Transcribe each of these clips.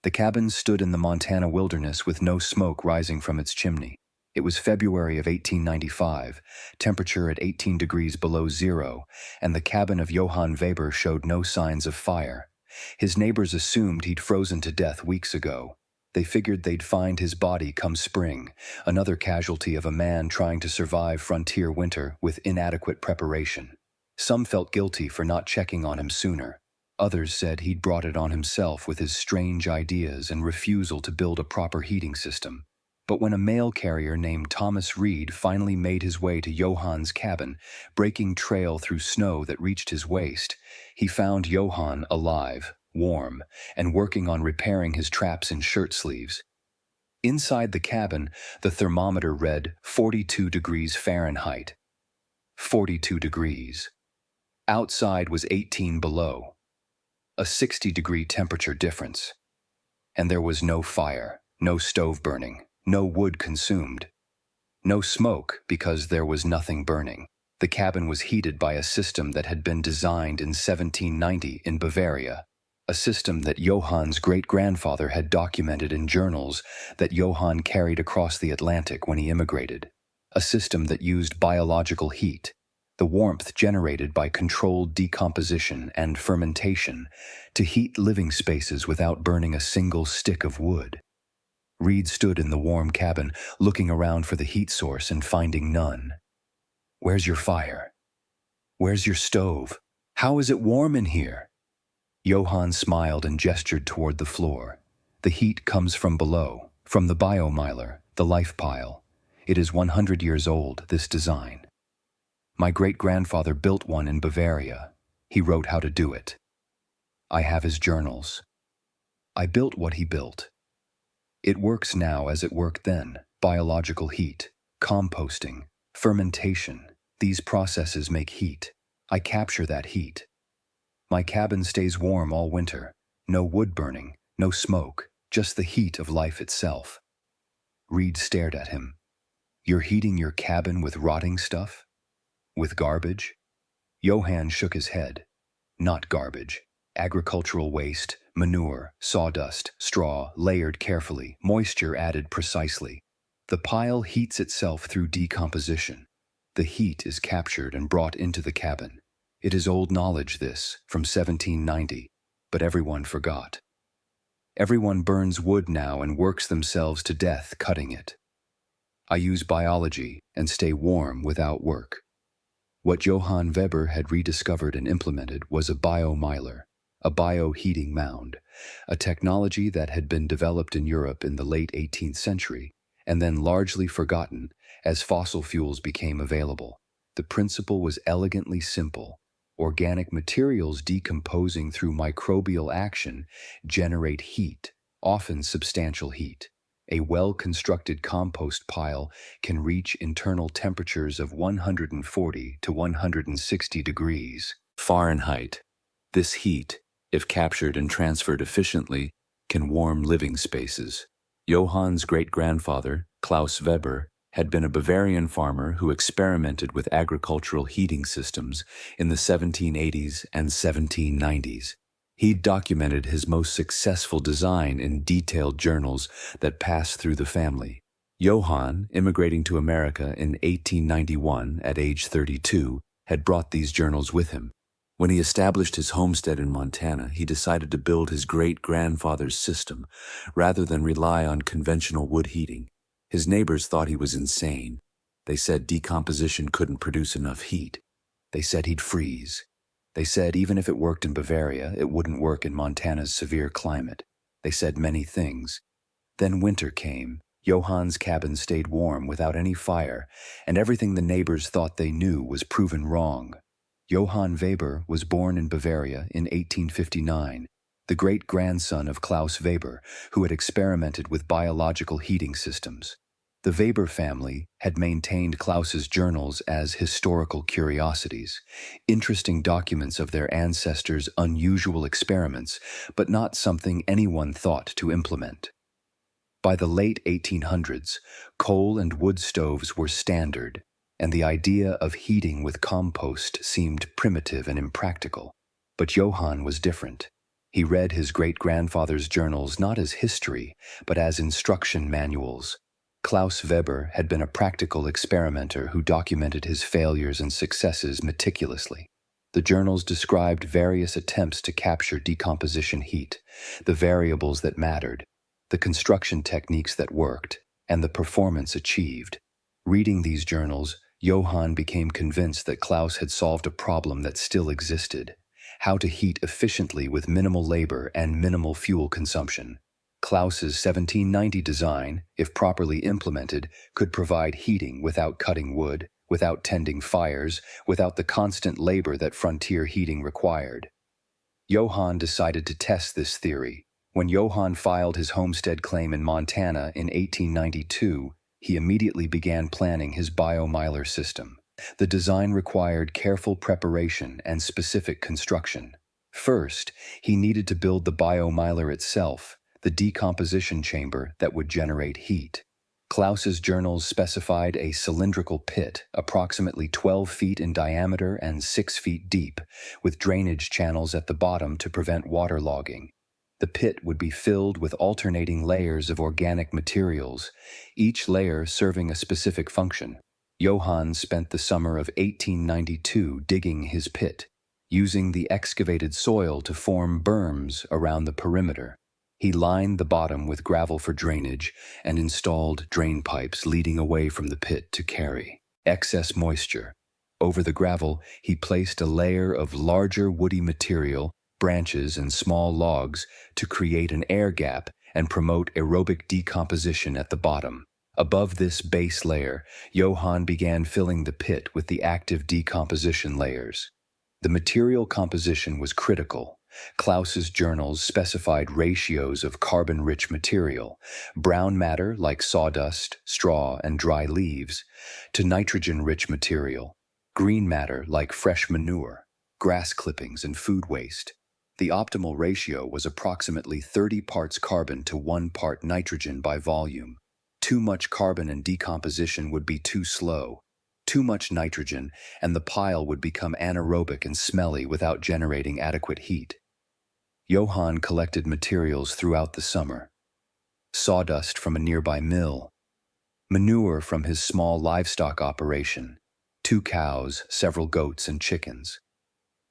The cabin stood in the Montana wilderness with no smoke rising from its chimney. It was February of 1895, temperature at 18 degrees below zero, and the cabin of Johann Weber showed no signs of fire. His neighbors assumed he'd frozen to death weeks ago. They figured they'd find his body come spring, another casualty of a man trying to survive frontier winter with inadequate preparation. Some felt guilty for not checking on him sooner. Others said he'd brought it on himself with his strange ideas and refusal to build a proper heating system. But when a mail carrier named Thomas Reed finally made his way to Johann's cabin, breaking trail through snow that reached his waist, he found Johann alive, warm, and working on repairing his traps in shirt sleeves. Inside the cabin, the thermometer read 42 degrees Fahrenheit. 42 degrees. Outside was 18 below. A 60-degree temperature difference. And there was no fire, no stove burning, no wood consumed. No smoke because there was nothing burning. The cabin was heated by a system that had been designed in 1790 in Bavaria, a system that Johann's great-grandfather had documented in journals that Johann carried across the Atlantic when he immigrated. A system that used biological heat, the warmth generated by controlled decomposition and fermentation, to heat living spaces without burning a single stick of wood. Reed stood in the warm cabin, looking around for the heat source and finding none. "Where's your fire? Where's your stove? How is it warm in here?" Johann smiled and gestured toward the floor. "The heat comes from below, from the biomeiler, the life pile. It is 100 years old, this design. My great-grandfather built one in Bavaria. He wrote how to do it. I have his journals. I built what he built. It works now as it worked then. Biological heat, composting, fermentation. These processes make heat. I capture that heat. My cabin stays warm all winter. No wood burning, no smoke, just the heat of life itself." Reed stared at him. "You're heating your cabin with rotting stuff? With garbage?" Johann shook his head. "Not garbage. Agricultural waste, manure, sawdust, straw, layered carefully, moisture added precisely. The pile heats itself through decomposition. The heat is captured and brought into the cabin. It is old knowledge, this, from 1790, but everyone forgot. Everyone burns wood now and works themselves to death cutting it. I use biology and stay warm without work." What Johann Weber had rediscovered and implemented was a biomeiler, a bioheating mound, a technology that had been developed in Europe in the late 18th century and then largely forgotten as fossil fuels became available. The principle was elegantly simple. Organic materials decomposing through microbial action generate heat, often substantial heat. A well-constructed compost pile can reach internal temperatures of 140 to 160 degrees Fahrenheit. This heat, if captured and transferred efficiently, can warm living spaces. Johann's great-grandfather, Klaus Weber, had been a Bavarian farmer who experimented with agricultural heating systems in the 1780s and 1790s. He'd documented his most successful design in detailed journals that passed through the family. Johann, immigrating to America in 1891 at age 32, had brought these journals with him. When he established his homestead in Montana, he decided to build his great-grandfather's system rather than rely on conventional wood heating. His neighbors thought he was insane. They said decomposition couldn't produce enough heat. They said he'd freeze. They said even if it worked in Bavaria, it wouldn't work in Montana's severe climate. They said many things. Then winter came. Johann's cabin stayed warm without any fire, and everything the neighbors thought they knew was proven wrong. Johann Weber was born in Bavaria in 1859, the great-grandson of Klaus Weber, who had experimented with biological heating systems. The Weber family had maintained Klaus's journals as historical curiosities, interesting documents of their ancestors' unusual experiments, but not something anyone thought to implement. By the late 1800s, coal and wood stoves were standard, and the idea of heating with compost seemed primitive and impractical. But Johann was different. He read his great-grandfather's journals not as history, but as instruction manuals. Klaus Weber had been a practical experimenter who documented his failures and successes meticulously. The journals described various attempts to capture decomposition heat, the variables that mattered, the construction techniques that worked, and the performance achieved. Reading these journals, Johann became convinced that Klaus had solved a problem that still existed: how to heat efficiently with minimal labor and minimal fuel consumption. Klaus's 1790 design, if properly implemented, could provide heating without cutting wood, without tending fires, without the constant labor that frontier heating required. Johann decided to test this theory. When Johann filed his homestead claim in Montana in 1892, he immediately began planning his biomeiler system. The design required careful preparation and specific construction. First, he needed to build the biomeiler itself, the decomposition chamber that would generate heat. Klaus's journals specified a cylindrical pit, approximately 12 feet in diameter and 6 feet deep, with drainage channels at the bottom to prevent waterlogging. The pit would be filled with alternating layers of organic materials, each layer serving a specific function. Johann spent the summer of 1892 digging his pit, using the excavated soil to form berms around the perimeter. He lined the bottom with gravel for drainage and installed drain pipes leading away from the pit to carry excess moisture. Over the gravel, he placed a layer of larger woody material, branches and small logs, to create an air gap and promote aerobic decomposition at the bottom. Above this base layer, Johann began filling the pit with the active decomposition layers. The material composition was critical. Klaus's journals specified ratios of carbon-rich material, brown matter like sawdust, straw, and dry leaves, to nitrogen-rich material, green matter like fresh manure, grass clippings, and food waste. The optimal ratio was approximately 30 parts carbon to 1 part nitrogen by volume. Too much carbon and decomposition would be too slow. Too much nitrogen, and the pile would become anaerobic and smelly without generating adequate heat. Johann collected materials throughout the summer: sawdust from a nearby mill, manure from his small livestock operation, 2 cows, several goats, and chickens,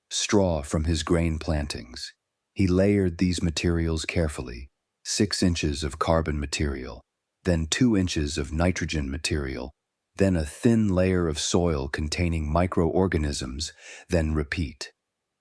straw from his grain plantings. He layered these materials carefully: 6 inches of carbon material, then 2 inches of nitrogen material, then a thin layer of soil containing microorganisms, then repeat.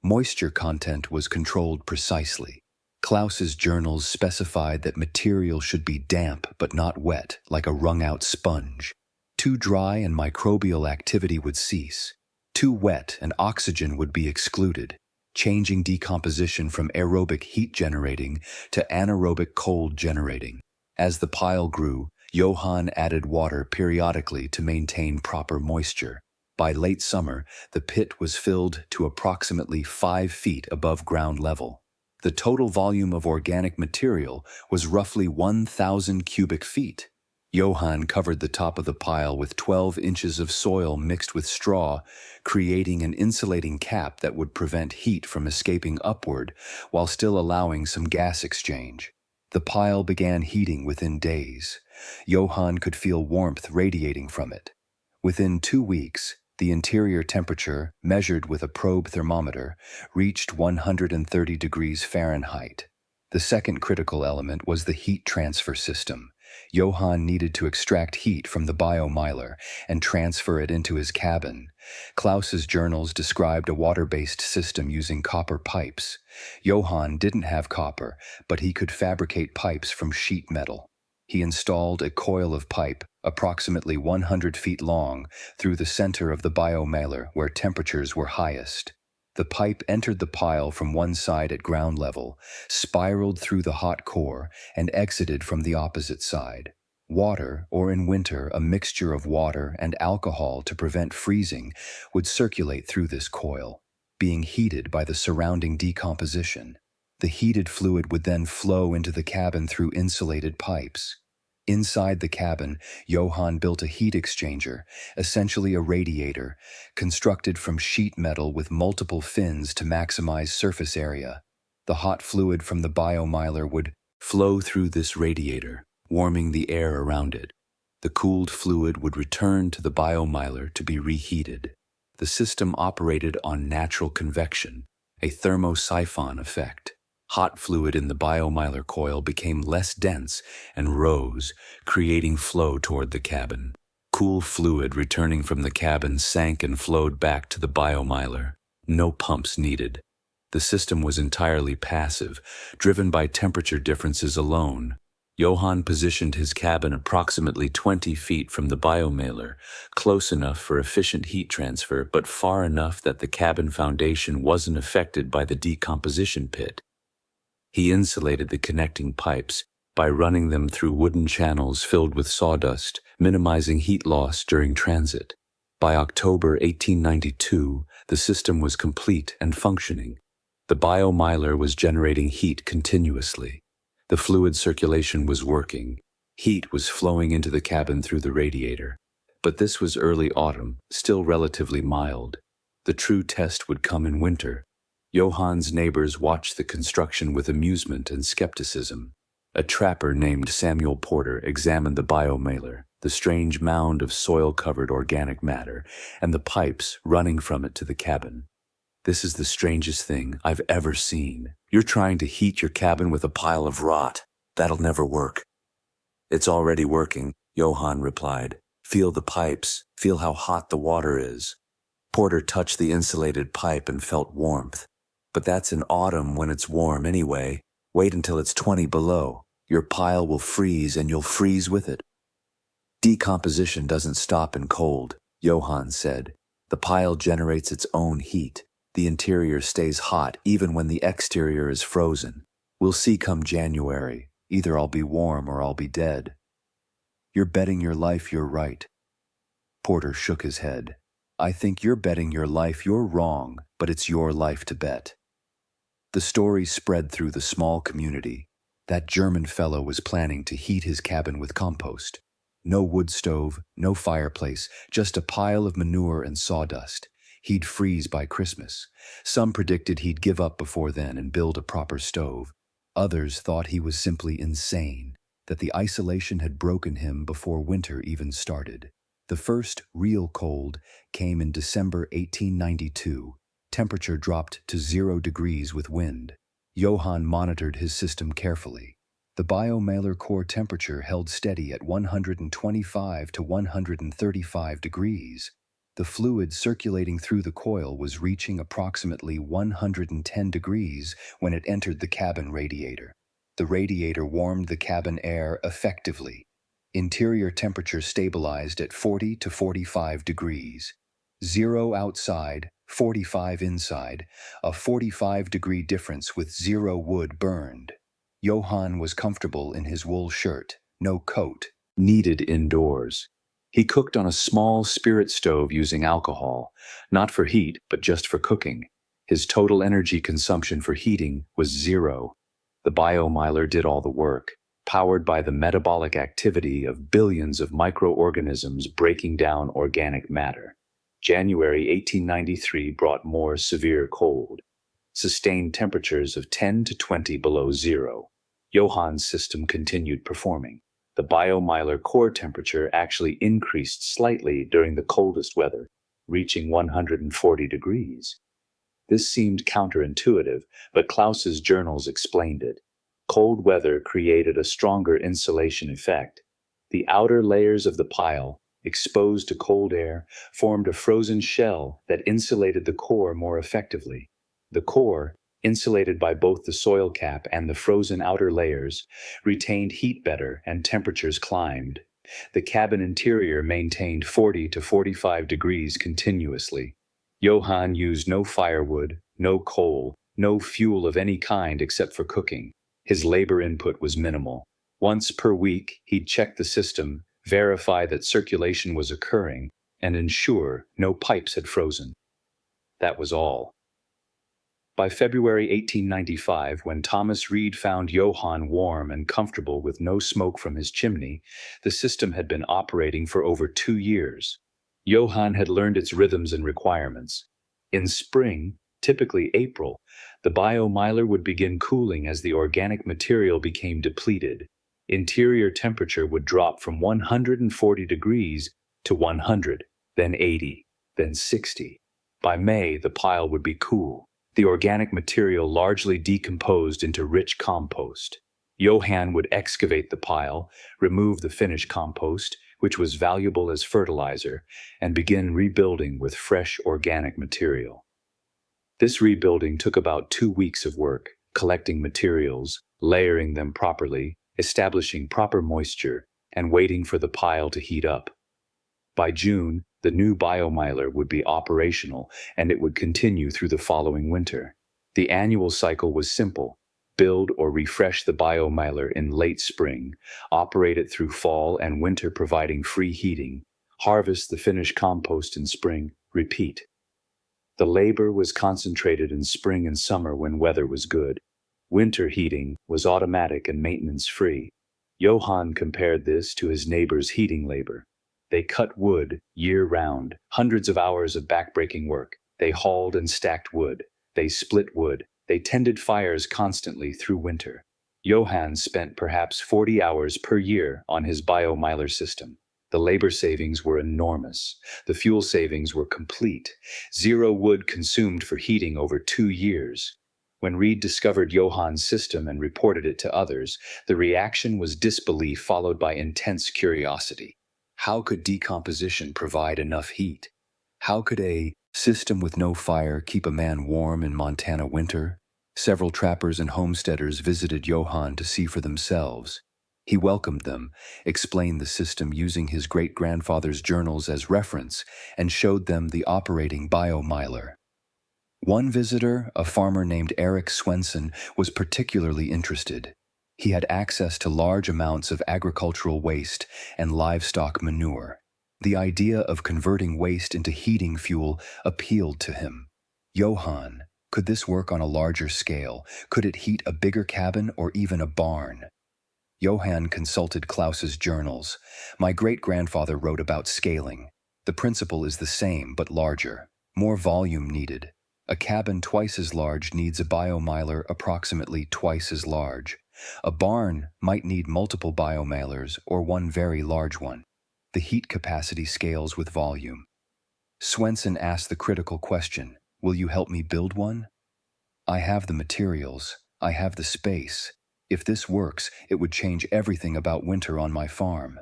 Moisture content was controlled precisely. Klaus's journals specified that material should be damp but not wet, like a wrung-out sponge. Too dry and microbial activity would cease. Too wet and oxygen would be excluded, changing decomposition from aerobic heat generating to anaerobic cold generating. As the pile grew, Johann added water periodically to maintain proper moisture. By late summer, the pit was filled to approximately 5 feet above ground level. The total volume of organic material was roughly 1,000 cubic feet. Johann covered the top of the pile with 12 inches of soil mixed with straw, creating an insulating cap that would prevent heat from escaping upward while still allowing some gas exchange. The pile began heating within days. Johann could feel warmth radiating from it. Within 2 weeks, the interior temperature, measured with a probe thermometer, reached 130 degrees Fahrenheit. The second critical element was the heat transfer system. Johann needed to extract heat from the biomeiler and transfer it into his cabin. Klaus's journals described a water-based system using copper pipes. Johann didn't have copper, but he could fabricate pipes from sheet metal. He installed a coil of pipe, approximately 100 feet long, through the center of the biomeiler where temperatures were highest. The pipe entered the pile from one side at ground level, spiraled through the hot core, and exited from the opposite side. Water, or in winter a mixture of water and alcohol to prevent freezing, would circulate through this coil, being heated by the surrounding decomposition. The heated fluid would then flow into the cabin through insulated pipes. Inside the cabin, Johann built a heat exchanger, essentially a radiator, constructed from sheet metal with multiple fins to maximize surface area. The hot fluid from the biomeiler would flow through this radiator, warming the air around it. The cooled fluid would return to the biomeiler to be reheated. The system operated on natural convection, a thermosiphon effect. Hot fluid in the biomeiler coil became less dense and rose, creating flow toward the cabin. Cool fluid returning from the cabin sank and flowed back to the biomeiler. No pumps needed. The system was entirely passive, driven by temperature differences alone. Johann positioned his cabin approximately 20 feet from the biomeiler, close enough for efficient heat transfer, but far enough that the cabin foundation wasn't affected by the decomposition pit. He insulated the connecting pipes by running them through wooden channels filled with sawdust, minimizing heat loss during transit. By October 1892, the system was complete and functioning. The biomeiler was generating heat continuously. The fluid circulation was working. Heat was flowing into the cabin through the radiator. But this was early autumn, still relatively mild. The true test would come in winter. Johann's neighbors watched the construction with amusement and skepticism. A trapper named Samuel Porter examined the biomeiler, the strange mound of soil-covered organic matter, and the pipes running from it to the cabin. "This is the strangest thing I've ever seen. You're trying to heat your cabin with a pile of rot. That'll never work." "It's already working," Johann replied. "Feel the pipes. Feel how hot the water is." Porter touched the insulated pipe and felt warmth. "But that's in autumn when it's warm anyway. Wait until it's 20 below. Your pile will freeze and you'll freeze with it." "Decomposition doesn't stop in cold," Johann said. "The pile generates its own heat. The interior stays hot even when the exterior is frozen. We'll see come January. Either I'll be warm or I'll be dead." "You're betting your life you're right." Porter shook his head. "I think you're betting your life you're wrong, but it's your life to bet." The story spread through the small community. That German fellow was planning to heat his cabin with compost. No wood stove, no fireplace, just a pile of manure and sawdust. He'd freeze by Christmas. Some predicted he'd give up before then and build a proper stove. Others thought he was simply insane, that the isolation had broken him before winter even started. The first real cold came in December 1892. Temperature dropped to 0 degrees with wind. Johann monitored his system carefully. The biomeiler core temperature held steady at 125 to 135 degrees. The fluid circulating through the coil was reaching approximately 110 degrees when it entered the cabin radiator. The radiator warmed the cabin air effectively. Interior temperature stabilized at 40 to 45 degrees. 0 outside, 45 inside, a 45-degree difference with 0 wood burned. Johann was comfortable in his wool shirt, no coat, needed indoors. He cooked on a small spirit stove using alcohol, not for heat, but just for cooking. His total energy consumption for heating was 0. The biomeiler did all the work, powered by the metabolic activity of billions of microorganisms breaking down organic matter. January 1893 brought more severe cold. Sustained temperatures of 10 to 20 below 0. Johann's system continued performing. The biomeiler core temperature actually increased slightly during the coldest weather, reaching 140 degrees. This seemed counterintuitive, but Klaus's journals explained it. Cold weather created a stronger insulation effect. The outer layers of the pile, exposed to cold air, formed a frozen shell that insulated the core more effectively. The core, insulated by both the soil cap and the frozen outer layers, retained heat better and temperatures climbed. The cabin interior maintained 40 to 45 degrees continuously. Johann used no firewood, no coal, no fuel of any kind except for cooking. His labor input was minimal. Once per week, he'd check the system, verify that circulation was occurring, and ensure no pipes had frozen. That was all. By February 1895, when Thomas Reed found Johann warm and comfortable with no smoke from his chimney, the system had been operating for over 2 years. Johann had learned its rhythms and requirements. In spring, typically April, the biomeiler would begin cooling as the organic material became depleted. Interior temperature would drop from 140 degrees to 100, then 80, then 60. By May, the pile would be cool, the organic material largely decomposed into rich compost. Johann would excavate the pile, remove the finished compost, which was valuable as fertilizer, and begin rebuilding with fresh organic material. This rebuilding took about 2 weeks of work, collecting materials, layering them properly, establishing proper moisture, and waiting for the pile to heat up. By June, the new biomeiler would be operational, and it would continue through the following winter. The annual cycle was simple: build or refresh the biomeiler in late spring, operate it through fall and winter providing free heating, harvest the finished compost in spring, repeat. The labor was concentrated in spring and summer when weather was good. Winter heating was automatic and maintenance-free. Johann compared this to his neighbor's heating labor. They cut wood year-round, hundreds of hours of backbreaking work. They hauled and stacked wood. They split wood. They tended fires constantly through winter. Johann spent perhaps 40 hours per year on his biomeiler system. The labor savings were enormous. The fuel savings were complete. 0 wood consumed for heating over 2 years. When Reed discovered Johann's system and reported it to others, the reaction was disbelief followed by intense curiosity. How could decomposition provide enough heat? How could a system with no fire keep a man warm in Montana winter? Several trappers and homesteaders visited Johann to see for themselves. He welcomed them, explained the system using his great-grandfather's journals as reference, and showed them the operating biomeiler. One visitor, a farmer named Eric Swenson, was particularly interested. He had access to large amounts of agricultural waste and livestock manure. The idea of converting waste into heating fuel appealed to him. Johann, could this work on a larger scale? Could it heat a bigger cabin or even a barn? Johann consulted Klaus's journals. My great-grandfather wrote about scaling. The principle is the same, but larger. More volume needed. A cabin twice as large needs a biomeiler approximately twice as large. A barn might need multiple biomeilers or one very large one. The heat capacity scales with volume. Swenson asked the critical question, will you help me build one? I have the materials. I have the space. If this works, it would change everything about winter on my farm.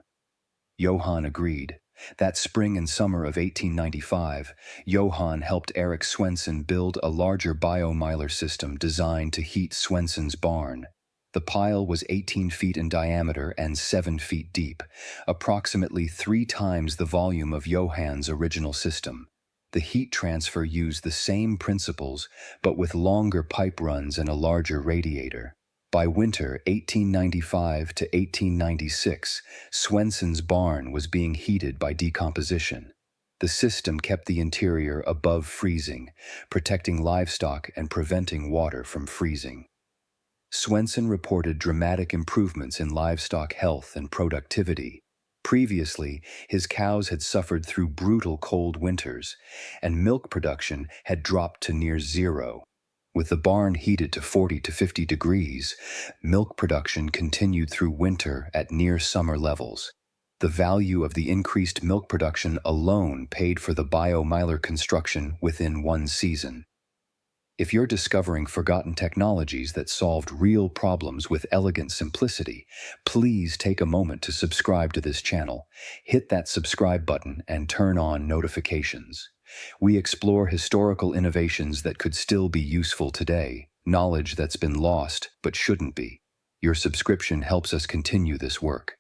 Johann agreed. That spring and summer of 1895, Johann helped Eric Swenson build a larger biomeiler system designed to heat Swenson's barn. The pile was 18 feet in diameter and 7 feet deep, approximately 3 times the volume of Johann's original system. The heat transfer used the same principles, but with longer pipe runs and a larger radiator. By winter 1895 to 1896, Swenson's barn was being heated by decomposition. The system kept the interior above freezing, protecting livestock and preventing water from freezing. Swenson reported dramatic improvements in livestock health and productivity. Previously, his cows had suffered through brutal cold winters, and milk production had dropped to near zero. With the barn heated to 40 to 50 degrees, milk production continued through winter at near summer levels. The value of the increased milk production alone paid for the biomeiler construction within 1 season. If you're discovering forgotten technologies that solved real problems with elegant simplicity, please take a moment to subscribe to this channel. Hit that subscribe button and turn on notifications. We explore historical innovations that could still be useful today, knowledge that's been lost but shouldn't be. Your subscription helps us continue this work.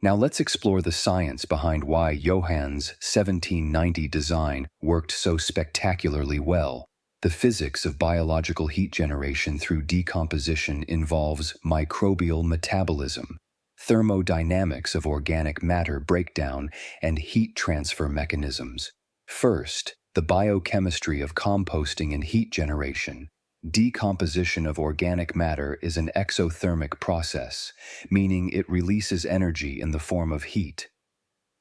Now let's explore the science behind why Johann's 1790 design worked so spectacularly well. The physics of biological heat generation through decomposition involves microbial metabolism, thermodynamics of organic matter breakdown, and heat transfer mechanisms. First, the biochemistry of composting and heat generation. Decomposition of organic matter is an exothermic process, meaning it releases energy in the form of heat.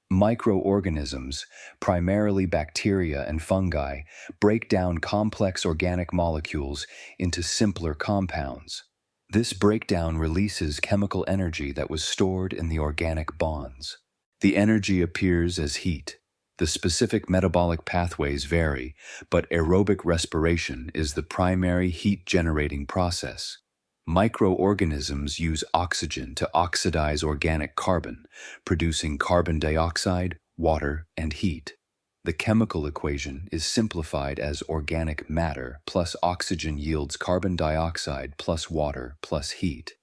Microorganisms, primarily bacteria and fungi, break down complex organic molecules into simpler compounds. This breakdown releases chemical energy that was stored in the organic bonds. The energy appears as heat. The specific metabolic pathways vary, but aerobic respiration is the primary heat-generating process. Microorganisms use oxygen to oxidize organic carbon, producing carbon dioxide, water, and heat. The chemical equation is simplified as organic matter plus oxygen yields carbon dioxide plus water plus heat.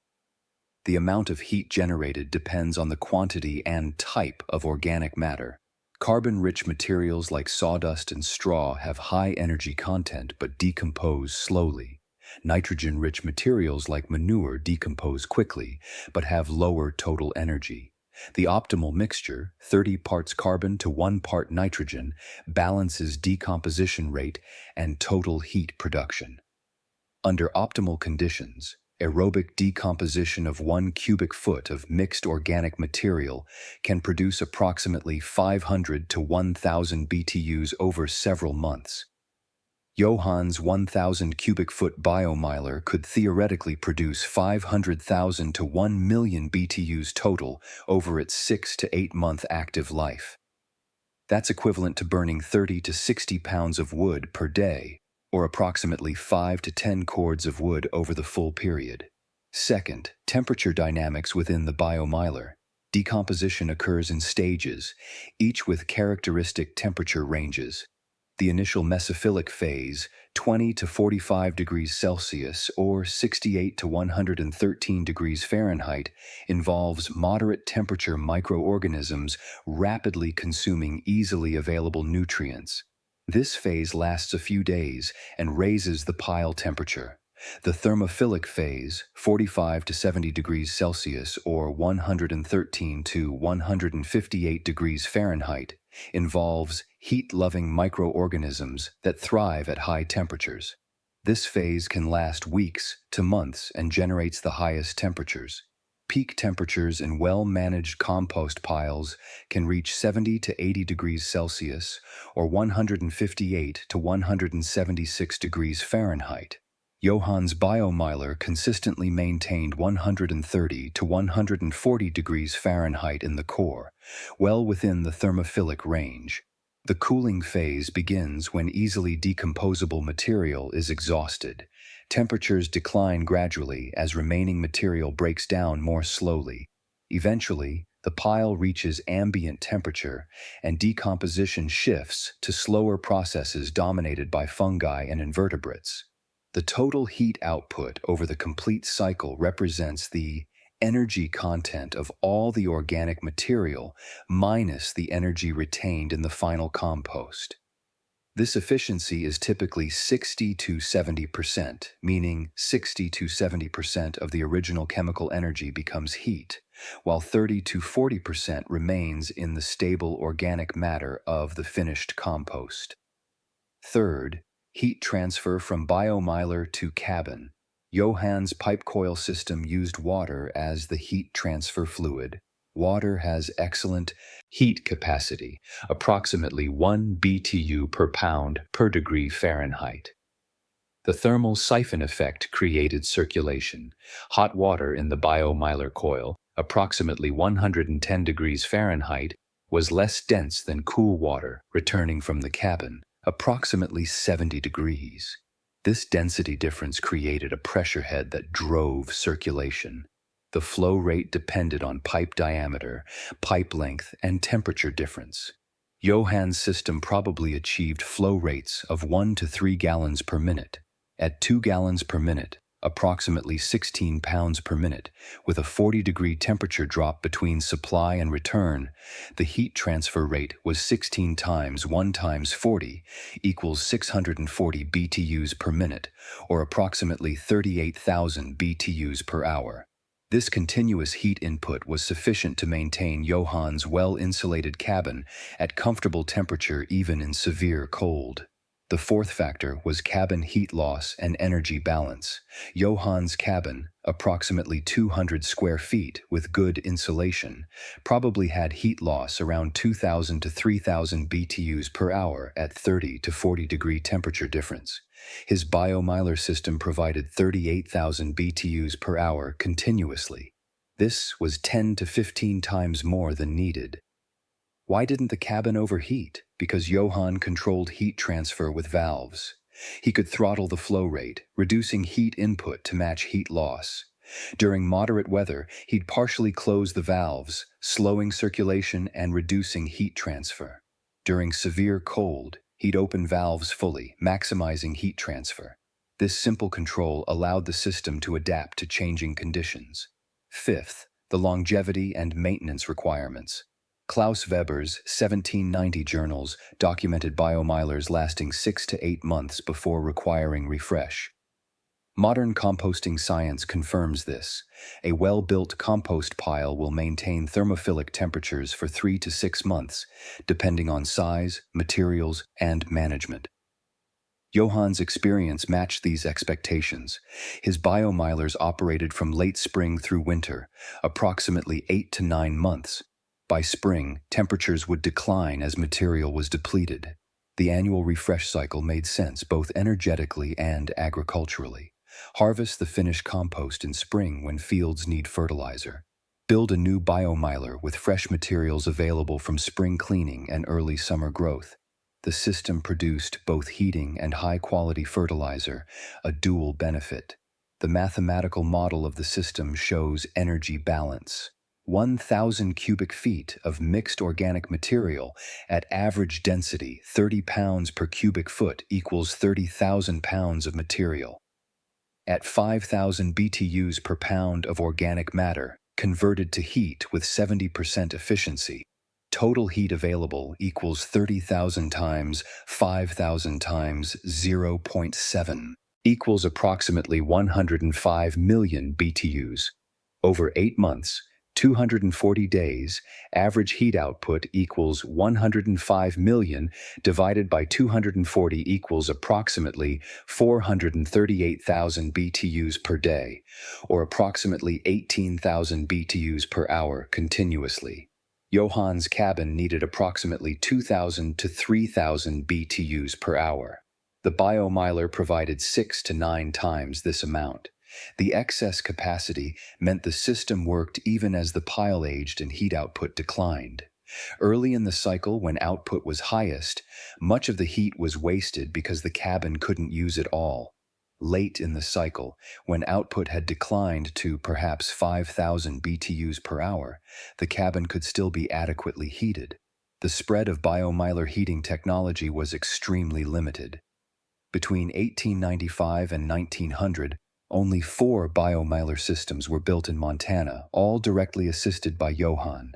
The amount of heat generated depends on the quantity and type of organic matter. Carbon-rich materials like sawdust and straw have high energy content but decompose slowly. Nitrogen-rich materials like manure decompose quickly, but have lower total energy. The optimal mixture, 30 parts carbon to 1 part nitrogen, balances decomposition rate and total heat production. Under optimal conditions, aerobic decomposition of 1 cubic foot of mixed organic material can produce approximately 500 to 1,000 BTUs over several months. Johann's 1,000 cubic foot biomeiler could theoretically produce 500,000 to 1 million BTUs total over its 6 to 8 month active life. That's equivalent to burning 30 to 60 pounds of wood per day, or approximately 5 to 10 cords of wood over the full period. Second, temperature dynamics within the biomeiler. Decomposition occurs in stages, each with characteristic temperature ranges. The initial mesophilic phase, 20 to 45 degrees Celsius or 68 to 113 degrees Fahrenheit, involves moderate temperature microorganisms rapidly consuming easily available nutrients. This phase lasts a few days and raises the pile temperature. The thermophilic phase, 45 to 70 degrees Celsius or 113 to 158 degrees Fahrenheit, involves heat-loving microorganisms that thrive at high temperatures. This phase can last weeks to months and generates the highest temperatures. Peak temperatures in well-managed compost piles can reach 70 to 80 degrees Celsius or 158 to 176 degrees Fahrenheit. Johann's biomeiler consistently maintained 130 to 140 degrees Fahrenheit in the core, well within the thermophilic range. The cooling phase begins when easily decomposable material is exhausted. Temperatures decline gradually as remaining material breaks down more slowly. Eventually, the pile reaches ambient temperature and decomposition shifts to slower processes dominated by fungi and invertebrates. The total heat output over the complete cycle represents the energy content of all the organic material minus the energy retained in the final compost. This efficiency is typically 60 to 70%, meaning 60 to 70% of the original chemical energy becomes heat, while 30 to 40% remains in the stable organic matter of the finished compost. Third, heat transfer from biomeiler to cabin. Johann's pipe coil system used water as the heat transfer fluid. Water has excellent heat capacity, approximately 1 BTU per pound per degree Fahrenheit. The thermal siphon effect created circulation. Hot water in the biomeiler coil, approximately 110 degrees Fahrenheit, was less dense than cool water returning from the cabin, approximately 70 degrees. This density difference created a pressure head that drove circulation. The flow rate depended on pipe diameter, pipe length, and temperature difference. Johann's system probably achieved flow rates of 1 to 3 gallons per minute. At 2 gallons per minute, approximately 16 pounds per minute, with a 40-degree temperature drop between supply and return, the heat transfer rate was 16 times 1 times 40 equals 640 BTUs per minute, or approximately 38,000 BTUs per hour. This continuous heat input was sufficient to maintain Johann's well-insulated cabin at comfortable temperature even in severe cold. The fourth factor was cabin heat loss and energy balance. Johann's cabin, approximately 200 square feet with good insulation, probably had heat loss around 2,000 to 3,000 BTUs per hour at 30 to 40 degree temperature difference. His biomeiler system provided 38,000 BTUs per hour continuously. This was 10 to 15 times more than needed. Why didn't the cabin overheat? Because Johann controlled heat transfer with valves. He could throttle the flow rate, reducing heat input to match heat loss. During moderate weather, he'd partially close the valves, slowing circulation and reducing heat transfer. During severe cold, he'd open valves fully, maximizing heat transfer. This simple control allowed the system to adapt to changing conditions. Fifth, the longevity and maintenance requirements. Klaus Weber's 1790 journals documented biomeilers lasting 6 to 8 months before requiring refresh. Modern composting science confirms this. A well-built compost pile will maintain thermophilic temperatures for 3 to 6 months, depending on size, materials, and management. Johann's experience matched these expectations. His biomeilers operated from late spring through winter, approximately 8 to 9 months. By spring, temperatures would decline as material was depleted. The annual refresh cycle made sense both energetically and agriculturally. Harvest the finished compost in spring when fields need fertilizer. Build a new biomeiler with fresh materials available from spring cleaning and early summer growth. The system produced both heating and high-quality fertilizer, a dual benefit. The mathematical model of the system shows energy balance. 1,000 cubic feet of mixed organic material at average density 30 pounds per cubic foot equals 30,000 pounds of material. At 5,000 BTUs per pound of organic matter, converted to heat with 70% efficiency, total heat available equals 30,000 times 5,000 times 0.7 equals approximately 105 million BTUs. Over 8 months, 240 days, average heat output equals 105 million divided by 240 equals approximately 438,000 BTUs per day, or approximately 18,000 BTUs per hour continuously. Johann's cabin needed approximately 2,000 to 3,000 BTUs per hour. The biomeiler provided 6 to 9 times this amount. The excess capacity meant the system worked even as the pile aged and heat output declined. Early in the cycle, when output was highest, much of the heat was wasted because the cabin couldn't use it all. Late in the cycle, when output had declined to perhaps 5,000 BTUs per hour, the cabin could still be adequately heated. The spread of biomeiler heating technology was extremely limited. Between 1895 and 1900, only 4 biomeiler systems were built in Montana, all directly assisted by Johann.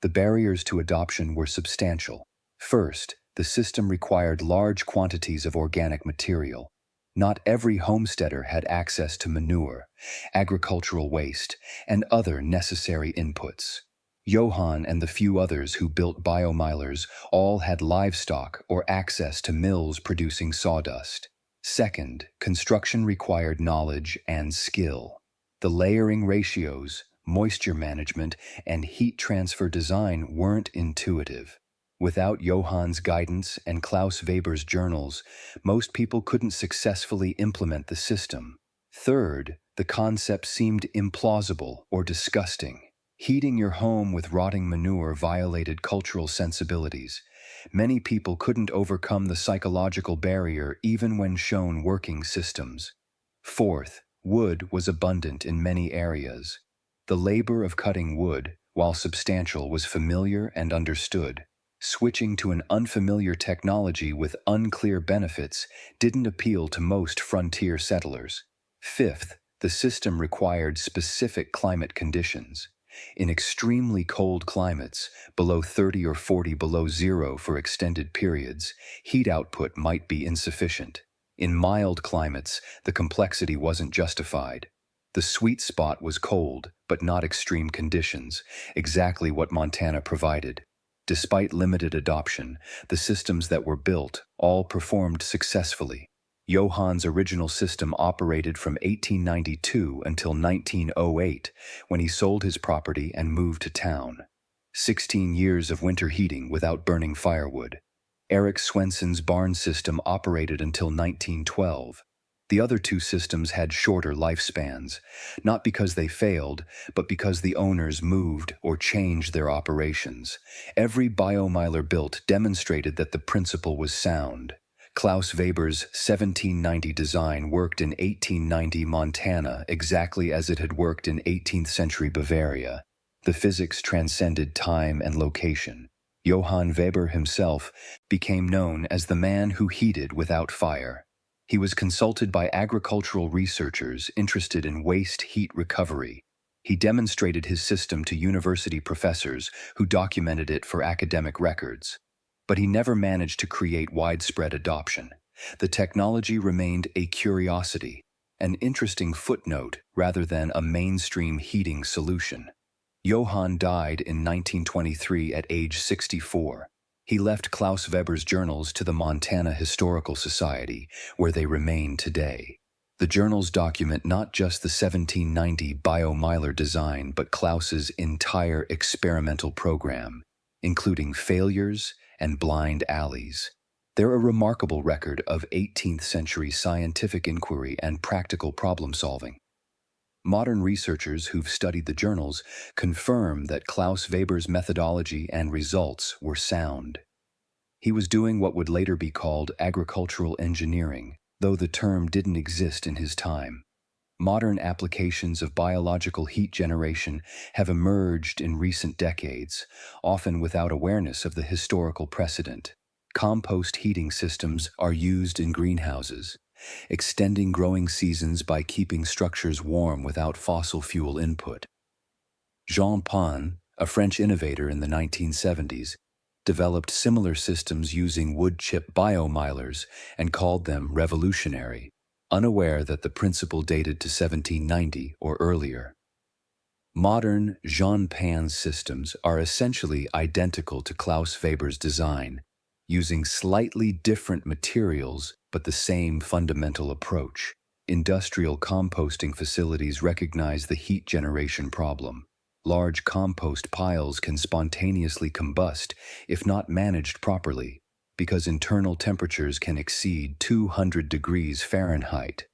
The barriers to adoption were substantial. First, the system required large quantities of organic material. Not every homesteader had access to manure, agricultural waste, and other necessary inputs. Johann and the few others who built biomeilers all had livestock or access to mills producing sawdust. Second, construction required knowledge and skill. The layering ratios, moisture management, and heat transfer design weren't intuitive. Without Johann's guidance and Klaus Weber's journals, most people couldn't successfully implement the system. Third, the concept seemed implausible or disgusting. Heating your home with rotting manure violated cultural sensibilities. Many people couldn't overcome the psychological barrier even when shown working systems. Fourth, wood was abundant in many areas. The labor of cutting wood, while substantial, was familiar and understood. Switching to an unfamiliar technology with unclear benefits didn't appeal to most frontier settlers. Fifth, the system required specific climate conditions. In extremely cold climates, below 30 or 40 below zero for extended periods, heat output might be insufficient. In mild climates, the complexity wasn't justified. The sweet spot was cold, but not extreme conditions, exactly what Montana provided. Despite limited adoption, the systems that were built all performed successfully. Johann's original system operated from 1892 until 1908, when he sold his property and moved to town. 16 years of winter heating without burning firewood. Eric Swenson's barn system operated until 1912. The other two systems had shorter lifespans, not because they failed, but because the owners moved or changed their operations. Every biomeiler built demonstrated that the principle was sound. Klaus Weber's 1790 design worked in 1890 Montana exactly as it had worked in 18th century Bavaria. The physics transcended time and location. Johann Weber himself became known as the man who heated without fire. He was consulted by agricultural researchers interested in waste heat recovery. He demonstrated his system to university professors who documented it for academic records. But he never managed to create widespread adoption. The technology remained a curiosity, an interesting footnote rather than a mainstream heating solution. Johann died in 1923 at age 64. He left Klaus Weber's journals to the Montana Historical Society, where they remain today. The journals document not just the 1790 biomeiler design, but Klaus's entire experimental program, including failures and blind alleys. They're a remarkable record of 18th century scientific inquiry and practical problem solving. Modern researchers who've studied the journals confirm that Klaus Weber's methodology and results were sound. He was doing what would later be called agricultural engineering, though the term didn't exist in his time. Modern applications of biological heat generation have emerged in recent decades, often without awareness of the historical precedent. Compost heating systems are used in greenhouses, extending growing seasons by keeping structures warm without fossil fuel input. Jean Pain, a French innovator in the 1970s, developed similar systems using wood chip biomeilers and called them revolutionary, unaware that the principle dated to 1790 or earlier. Modern Jean Pain's systems are essentially identical to Klaus Weber's design, using slightly different materials but the same fundamental approach. Industrial composting facilities recognize the heat generation problem. Large compost piles can spontaneously combust if not managed properly, because internal temperatures can exceed 200 degrees Fahrenheit.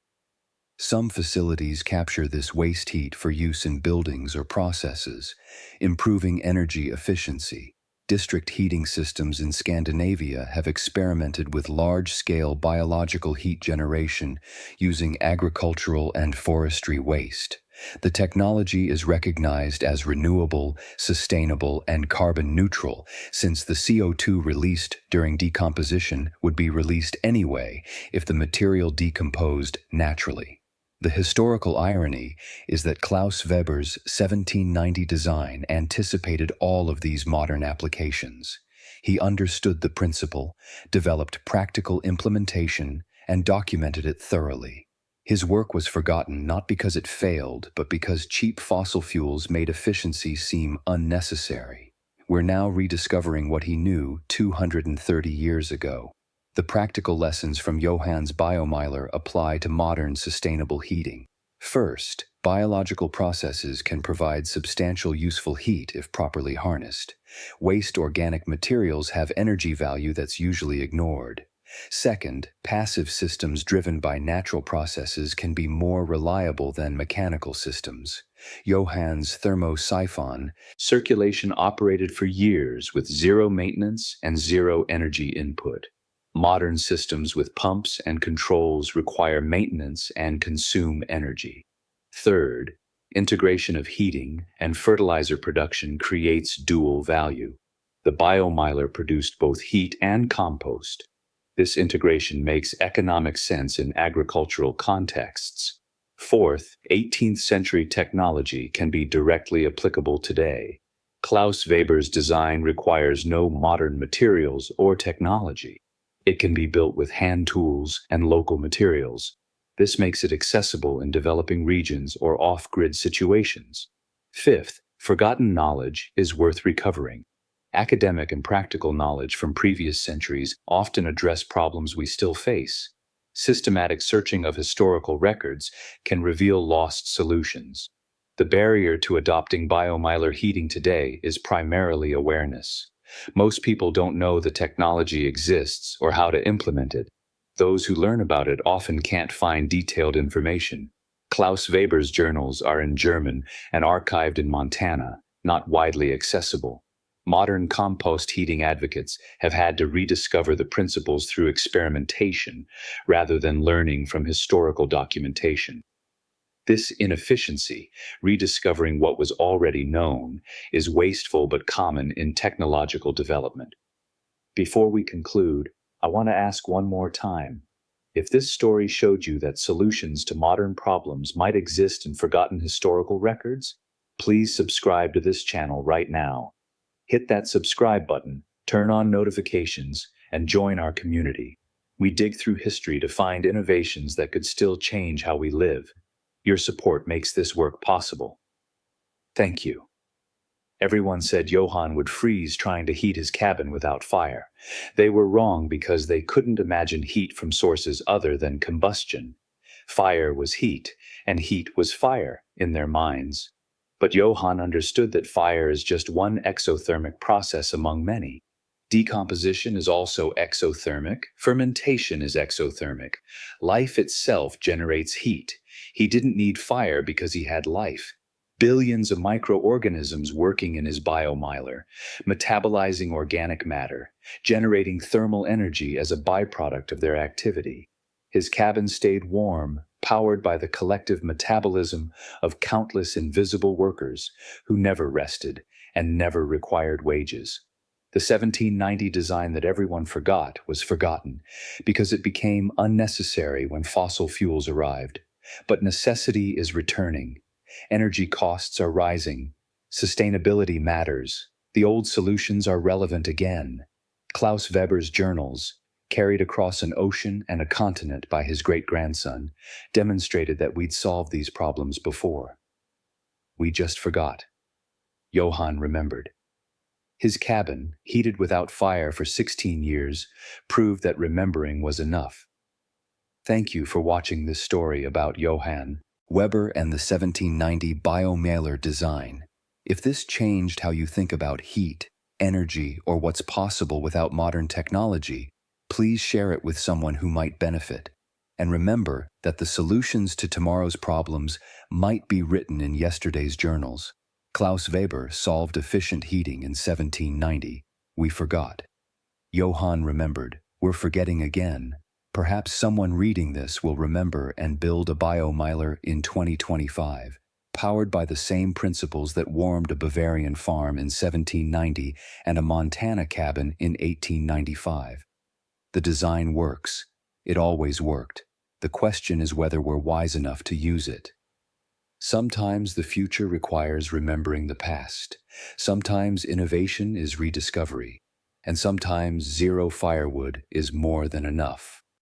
Some facilities capture this waste heat for use in buildings or processes, improving energy efficiency. District heating systems in Scandinavia have experimented with large-scale biological heat generation using agricultural and forestry waste. The technology is recognized as renewable, sustainable, and carbon neutral, since the CO2 released during decomposition would be released anyway if the material decomposed naturally. The historical irony is that Klaus Weber's 1790 design anticipated all of these modern applications. He understood the principle, developed practical implementation, and documented it thoroughly. His work was forgotten not because it failed, but because cheap fossil fuels made efficiency seem unnecessary. We're now rediscovering what he knew 230 years ago. The practical lessons from Johann's biomeiler apply to modern sustainable heating. First, biological processes can provide substantial useful heat if properly harnessed. Waste organic materials have energy value that's usually ignored. Second, passive systems driven by natural processes can be more reliable than mechanical systems. Johann's thermosiphon circulation operated for years with zero maintenance and zero energy input. Modern systems with pumps and controls require maintenance and consume energy. Third, integration of heating and fertilizer production creates dual value. The biomeiler produced both heat and compost. This integration makes economic sense in agricultural contexts. Fourth, 18th century technology can be directly applicable today. Klaus Weber's design requires no modern materials or technology. It can be built with hand tools and local materials. This makes it accessible in developing regions or off-grid situations. Fifth, forgotten knowledge is worth recovering. Academic and practical knowledge from previous centuries often address problems we still face. Systematic searching of historical records can reveal lost solutions. The barrier to adopting biomeiler heating today is primarily awareness. Most people don't know the technology exists or how to implement it. Those who learn about it often can't find detailed information. Klaus Weber's journals are in German and archived in Montana, not widely accessible. Modern compost heating advocates have had to rediscover the principles through experimentation rather than learning from historical documentation. This inefficiency, rediscovering what was already known, is wasteful but common in technological development. Before we conclude, I want to ask one more time. If this story showed you that solutions to modern problems might exist in forgotten historical records, please subscribe to this channel right now. Hit that subscribe button, turn on notifications, and join our community. We dig through history to find innovations that could still change how we live. Your support makes this work possible. Thank you. Everyone said Johann would freeze trying to heat his cabin without fire. They were wrong because they couldn't imagine heat from sources other than combustion. Fire was heat, and heat was fire in their minds. But Johann understood that fire is just one exothermic process among many. Decomposition is also exothermic. Fermentation is exothermic. Life itself generates heat. He didn't need fire because he had life. Billions of microorganisms working in his biomeiler, metabolizing organic matter, generating thermal energy as a byproduct of their activity. His cabin stayed warm, powered by the collective metabolism of countless invisible workers who never rested and never required wages. The 1790 design that everyone forgot was forgotten because it became unnecessary when fossil fuels arrived. But necessity is returning. Energy costs are rising. Sustainability matters. The old solutions are relevant again. Klaus Weber's journals, carried across an ocean and a continent by his great-grandson, demonstrated that we'd solved these problems before. We just forgot. Johann remembered. His cabin, heated without fire for 16 years, proved that remembering was enough. Thank you for watching this story about Johann Weber and the 1790 biomeiler design. If this changed how you think about heat, energy, or what's possible without modern technology, please share it with someone who might benefit. And remember that the solutions to tomorrow's problems might be written in yesterday's journals. Klaus Weber solved efficient heating in 1790. We forgot. Johann remembered. We're forgetting again. Perhaps someone reading this will remember and build a biomeiler in 2025, powered by the same principles that warmed a Bavarian farm in 1790 and a Montana cabin in 1895. The design works. It always worked. The question is whether we're wise enough to use it. Sometimes the future requires remembering the past. Sometimes innovation is rediscovery. And sometimes zero firewood is more than enough.